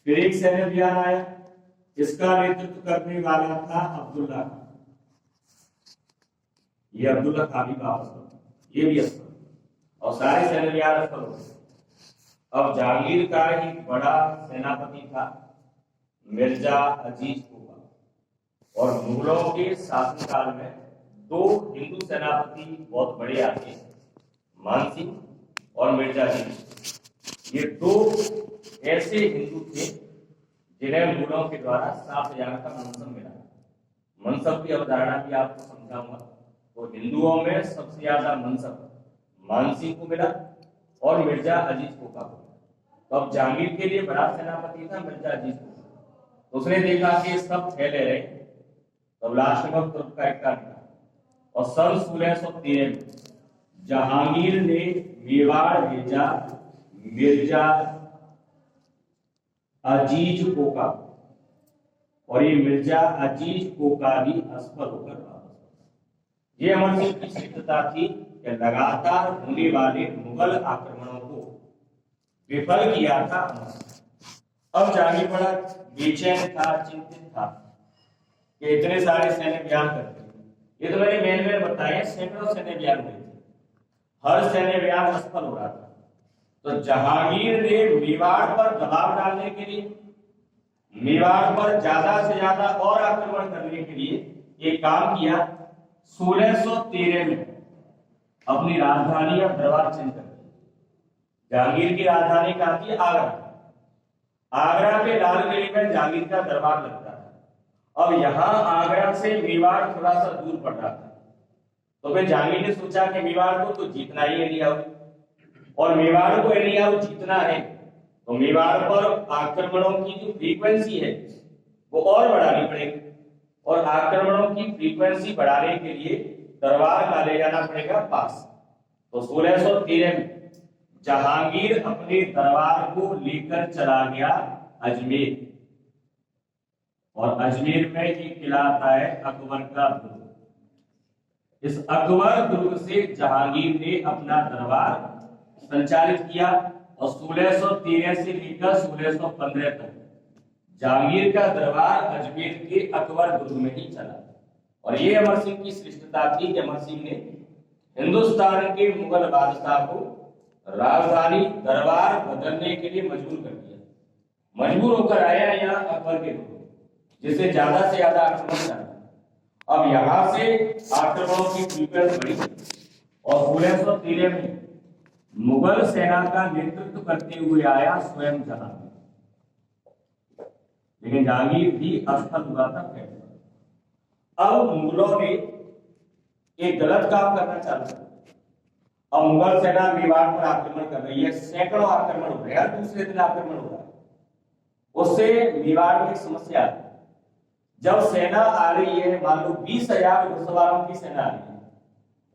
फिर एक सैन्य अभियान आया, इसका नेतृत्व करने वाला था अब्दुल्ला खान। ये अब्दुल्ला खान भी वापस, ये भी असफल, और सारे सैन्य अभियान असफल हो गए। अब जहांगीर का एक बड़ा सेनापति था मिर्जा अजीज कोका, और मुगलों के शासनकाल में दो हिंदू सेनापति बहुत बड़े आते, मानसिंह और मिर्जा अजीज। ये दो ऐसे हिंदू थे जिन्हें मुगलों के द्वारा 7,000 का मनसब मिला। मनसब की अवधारणा भी आपको समझाऊंगा। तो हिंदुओं में सबसे ज्यादा मनसब मानसिंह को मिला और मिर्जा अजीज कोका को। तो अब जहांगीर के लिए बड़ा सेनापति था मिर्जा अजीज कोका। तो उसने देखा कि सब फैले रहे, तो लास्ट में तुर्क का इक्का निकाला, और सन 1613 में जहांगीर ने मेवाड़ भेजा मिर्जा अजीज कोका, और ये मिर्जा अजीज कोका भी असफल होकर वापस। ये अमर सिंह की श्रेष्ठता थी कि लगातार होने वाले मुगल आक्रमणों को विफल किया था। अब जहांगीर बड़ा बेचैन था, चिंतित था कि इतने सारे सैन्य अभियान करते। ये तो मैंने मेन बताया, सैकड़ों सैन्य अभियान हुए थे, हर सैन्य अभियान असफल हो रहा था। तो जहांगीर ने मेवाड़ पर दबाव डालने के लिए, मेवाड़ पर ज्यादा से ज्यादा और आक्रमण करने के लिए एक काम किया। 1613 में अपनी राजधानी और दरबार चेंज कर दिया। जहांगीर की राजधानी कहाँ थी? आगरा। आगरा के लाल किले में जहांगीर का दरबार लगता था। अब यहाँ आगरा से मेवाड़ थोड़ा सा दूर पड़ रहा था, तो फिर जहांगीर ने सोचा कि मेवाड़ को तो जीतना ही एलियाऊ, और मेवाड़ को एलियाऊ जीतना है तो मेवाड़ पर आक्रमणों की जो फ्रीक्वेंसी है वो और बढ़ानी पड़ेगी, और आक्रमणों की फ्रीक्वेंसी बढ़ाने के लिए दरबार का ले जाना पड़ेगा पास। तो 1613 में जहांगीर अपने दरबार को लेकर चला गया अजमेर, और अजमेर में एक किला आता है अकबर का दुर्ग। इस अकबर दुर्ग से जहांगीर ने अपना दरबार संचालित किया, और 1613 से लेकर 1615 तक जहांगीर का दरबार अजमेर के अकबर दुर्ग में ही चला। और ये अमर सिंह की श्रेष्ठता थी कि अमर सिंह ने हिंदुस्तान के मुगल बादशाह को राजधानी दरबार बदलने के लिए मजबूर कर दिया। मजबूर होकर आया यहाँ अकबर के दुर्ग, जिससे ज्यादा से ज्यादा आक्रमण करना। अब यहां से आक्रमणों की फ्रीक्वेंसी बढ़ी, और 1613 में मुगल सेना का नेतृत्व करते हुए आया स्वयं जहांगीर। लेकिन जहांगीर भी असफल हुआ था। अब मुगलों ने एक गलत काम करना चालू किया। अब मुगल सेना मेवाड़ पर आक्रमण कर रही है, सैकड़ों आक्रमण हो रहे हैं, दूसरे दिन आक्रमण हो रहा है। उससे मेवाड़ में एक समस्या है। जब सेना आ रही है, मान लो 20,000 घुड़सवारों की सेना आ रही है,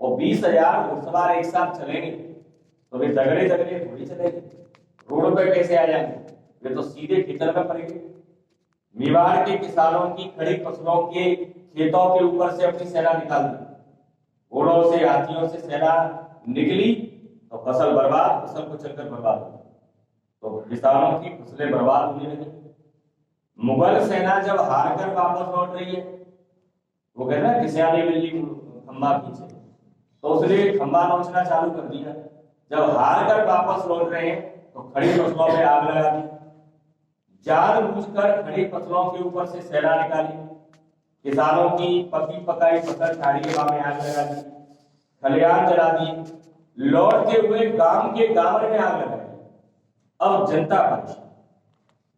और 20,000 घुड़सवार एक साथ चलेंगे तो वे झगड़े थोड़ी चलेंगे, रोड पे कैसे आ जाएंगे? वे तो सीधे खेतर में पड़ेंगे। मेवाड़ के किसानों की खड़ी फसलों के खेतों के ऊपर से अपनी सेना निकाल दी, घोड़ों से हाथियों से सेना निकली तो फसल बर्बाद, फसल को चलकर बर्बाद हो, तो किसानों की फसलें बर्बाद होने लगी। मुगल सेना जब हार कर वापस लौट रही है, वो कहते हैं किसानी मिली खंबा पीछे, तो उसने खंबा नोचना चालू कर दिया। जब हार कर वापस लौट रहे हैं तो खड़ी फसलों में आग लगा दी, जानबूझकर खड़ी फसलों के ऊपर से सेना निकाली, किसानों की पकी पकाई फसल झाड़ियों में आग लगा दी, खलिहान जला दी, लौटते हुए गांव के गांव में आग लगाई। अब जनता परेशान,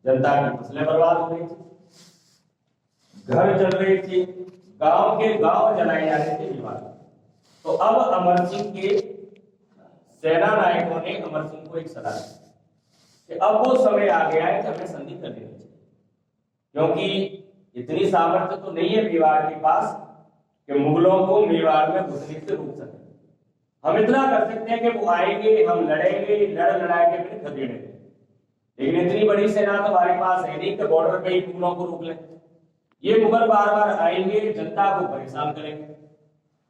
जनता की फसलें बर्बाद हो रही थी, घर जल रहे थे, गांव के गांव जलाए जा रहे थे विवाद। तो अब अमर सिंह के सेना नायकों ने अमर सिंह को एक सलाह दी कि अब वो समय आ गया है कि हमें संधि कर लेनी चाहिए, क्योंकि इतनी सामर्थ्य तो नहीं है मेवाड़ के पास कि मुगलों को मेवाड़ में घुसने से रोक सके। हम इतना कर सकते हैं कि वो आएंगे, हम लड़ेंगे, लड़ा के फिर खदेड़ेंगे, लेकिन इतनी बड़ी सेना तो हमारे पास है नहीं कि बॉर्डर पे ही मुगलों को रोक लें। ये मुगल बार बार आएंगे, जनता को परेशान करेंगे,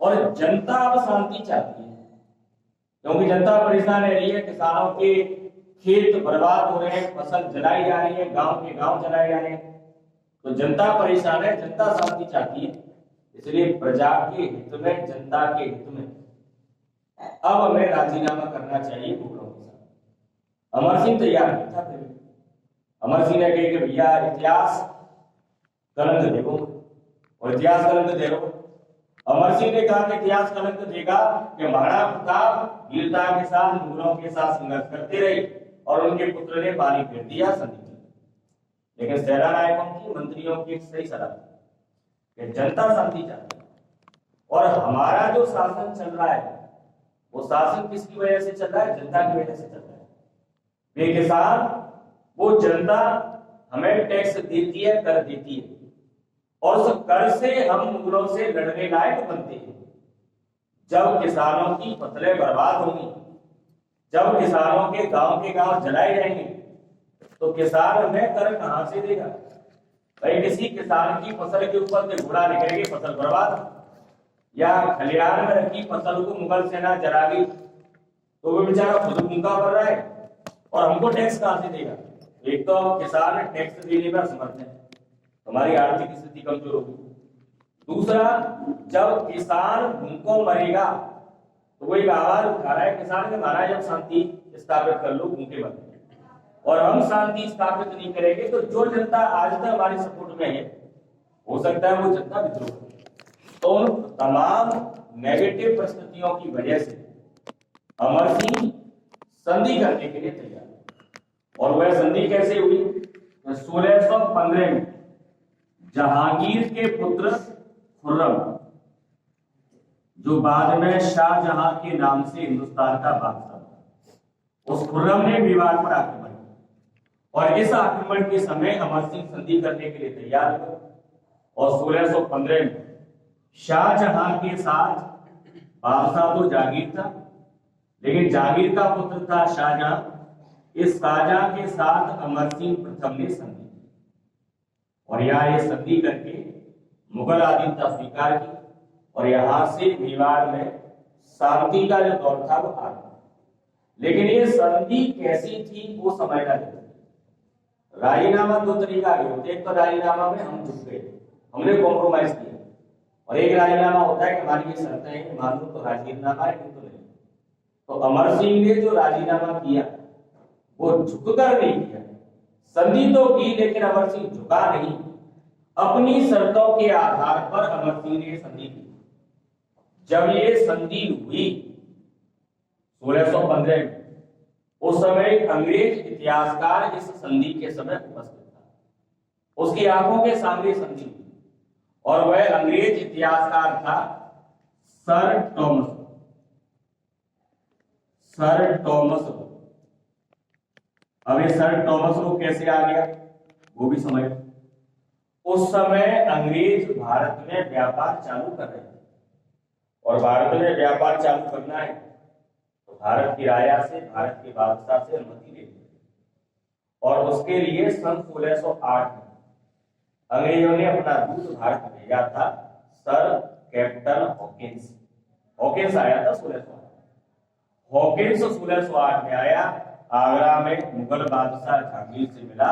और जनता अब शांति चाहती है, क्योंकि जनता परेशान रह रही है, किसानों के खेत बर्बाद हो रहे हैं, फसल जलाई जा रही है, गांव के गांव जलाए जा रहे हैं, तो जनता परेशान है, जनता शांति चाहती है। इसलिए प्रजा के हित में, जनता के हित में अब हमें राजीनामा करना चाहिए मुगलों के साथ। अमर सिंह तैयार नहीं था। फिर अमर सिंह ने कहा कि भैया इतिहास कलंक देखो, और इतिहास कलंक दे रहे हो। अमर सिंह ने कहा कि इतिहास कलंक देगा कि महाराणा प्रताप वीरता के साथ मुगलों के साथ संघर्ष करते रहे और उनके पुत्र ने पानी फेर दिया संधि। लेकिन सेना नायकों की, मंत्रियों की एक सही सलाह कि जनता शांति चाहती है, और हमारा जो शासन चल रहा है वो शासन किसकी वजह से चल रहा है? जनता की वजह से चल रहा है। बेकिसान वो जनता हमें टैक्स देती है, कर देती है, और उस कर से हम मुगलों से लड़ने लायक बनते हैं। जब किसानों की फसलें बर्बाद होंगी, जब किसानों के गांव जलाए जाएंगे, तो किसान हमें कर कहां से देगा? भाई किसी किसान की फसल के ऊपर से घोड़ा निकलेगी, फसल बर्बाद, या खलिहान में रखी फसल को मुगल सेना जला गई, तो वो बेचारा खुद भूखा पड़ रहा है और हमको टैक्स कहां से देगा? एक तो किसान टैक्स देने पर समर्थ है, हमारी आर्थिक स्थिति कमजोर होगी। दूसरा, जब किसान भूखों मरेगा तो वो एक आवाज उठा रहा है किसान के, महाराज जब शांति स्थापित कर लो, भूखे मत, और हम शांति स्थापित नहीं करेंगे तो जो जनता आज तक हमारी सपोर्ट में है, हो सकता है वो जनता विद्रोह करे। तो उन तमाम नेगेटिव परिस्थितियों की वजह से अमर सिंह संधि करने के लिए तैयार, और वह संधि कैसे हुई? 1615 में जहांगीर के पुत्र खुर्रम, जो बाद में शाहजहां के नाम से हिंदुस्तान का बादशाह, उस खुर्रम ने मेवाड़ पर आक्रमण किया, और इस आक्रमण के समय अमर सिंह संधि करने के लिए तैयार हुए। और 1615 में शाहजहां के साथ, बादशाह तो जहांगीर था, लेकिन जहांगीर का पुत्र था शाहजहां, इस शाहजहां के साथ अमर सिंह प्रथम ने संधि की, और यहाँ ये संधि करके मुगल आधीनता स्वीकार की, और यहां से मेवाड़ में शांति का जो दौर था वो आ गया। लेकिन ये संधि कैसी थी वो समझना जरूरी। राजीनामा दो तरीका के होते, एक तो राजीनामा में हम झुक गए, हमने कॉम्प्रोमाइज किया, और एक राजीनामा होता है कि हमारी ये शर्तें हैं, मान लो तो राजीनामा है, नहीं तो नहीं। तो अमर सिंह ने जो राजीनामा किया वो झुककर नहीं किया, संधि तो की, लेकिन अमर सिंह झुका नहीं। अपनी शर्तों के आधार पर अमर सिंह ने संधि की। जब ये संधि हुई 1615 में, उस समय अंग्रेज इतिहासकार इस संधि के समय उपस्थित था, उसकी आंखों के सामने संधि हुई, और वह अंग्रेज इतिहासकार था sir Thomas. Sir Thomas Roe. अब ये सर टॉमस रो कैसे आ गया वो भी समझ। उस समय अंग्रेज भारत में व्यापार चालू कर रहे थे, और भारत में व्यापार चालू करना है तो भारत की राजा से, भारत के बादशाह से अनुमति लेनी है। और उसके लिए सन 1608 में अंग्रेजों ने अपना दूत भारत भेजा था, सर कैप्टन हॉकिंस। हॉकिंस आया था 1608। हॉकिंस 1608 में आया, आगरा में मुगल बादशाह जहांगीर से मिला,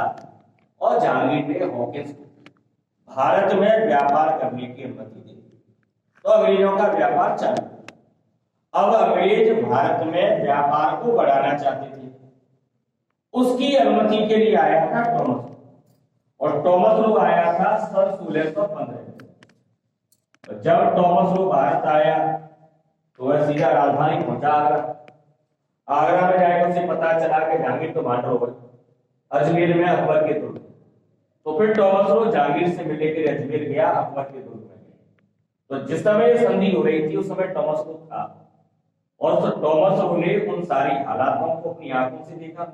और जहांगीर ने हॉकिंस को भारत में व्यापार करने की अनुमति दी, तो अंग्रेजों का व्यापार चालू। अब अंग्रेज भारत में व्यापार को बढ़ाना चाहते थे, उसकी अनुमति के लिए आया था टॉमस, और टॉमस रो आया था सन 1615 में। जब टॉमस रो भारत आया तो वह सीधा राजधानी पहुंचा आगरा। आगरा में जाकर उसे पता चला कि जहांगीर तो भांड हो गए, अजमेर में अकबर के दुर्ग। तो फिर टॉमस रो जहांगीर से मिलने के लिए अजमेर गया, अकबर के दुर्ग में गया। तो जिस समय संधि हो रही थी उस समय टॉमस रो था, और उस टॉमस रो ने उन सारी हालातों को अपनी आंखों से देखा,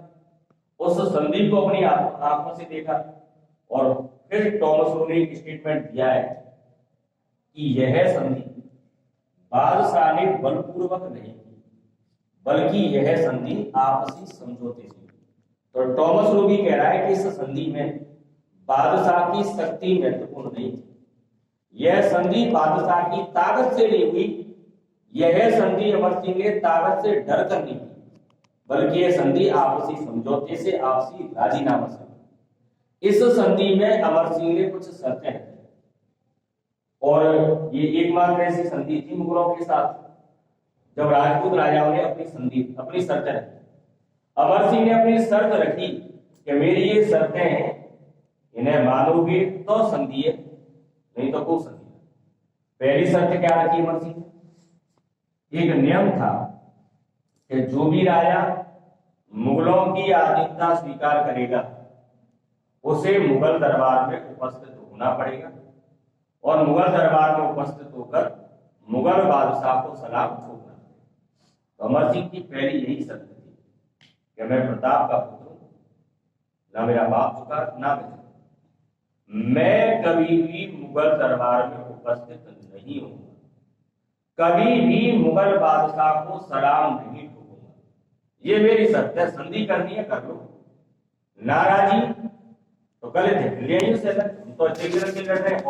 उस संधि को अपनी आंखों से देखा, और फिर टॉमस रो ने एक स्टेटमेंट दिया है कि यह संधि बादशाह ने बलपूर्वक नहीं की, बल्कि यह संधि आपसी समझौते से। तो टॉमस रो भी कह रहा है कि इस संधि में बादशाह की शक्ति महत्वपूर्ण नहीं थी, यह संधि बादशाह की ताकत से नहीं हुई, यह संधि अमर सिंह ने ताकत से डर कर नहीं की, बल्कि ये संधि आपसी समझौते से, आपसी राजीनामा से। इस संधि में अमर सिंह ने कुछ शर्तें रखी और ये एकमात्र ऐसी संधि थी मुगलों के साथ जब राजपूत राजाओं ने अपनी शर्तें रखी। अमर सिंह ने अपनी शर्त रखी कि मेरी ये शर्तें हैं, इन्हें मानोगे तो संधि है, नहीं तो कोई संधि। पहली शर्त क्या रखी अमर सिंह ने? एक नियम था कि जो भी राजा मुगलों की आधीनता स्वीकार करेगा उसे मुगल दरबार में उपस्थित होना पड़ेगा और मुगल दरबार में उपस्थित होकर मुगल बादशाह को सलाम ठोकना। तो अमर सिंह की पहली यही शर्त थी कि मैं प्रताप का पुत्र हूं, ना मेरा बाप चुका ना मैं कभी भी मुगल दरबार में उपस्थित नहीं होऊंगा, कभी भी मुगल बादशाह को सलाम नहीं ठोकूंगा। ये मेरी शर्त है। संधि करनी है कर लो, नाराजी तो गलत है, ले तो अच्छे लड़ रहे हैं।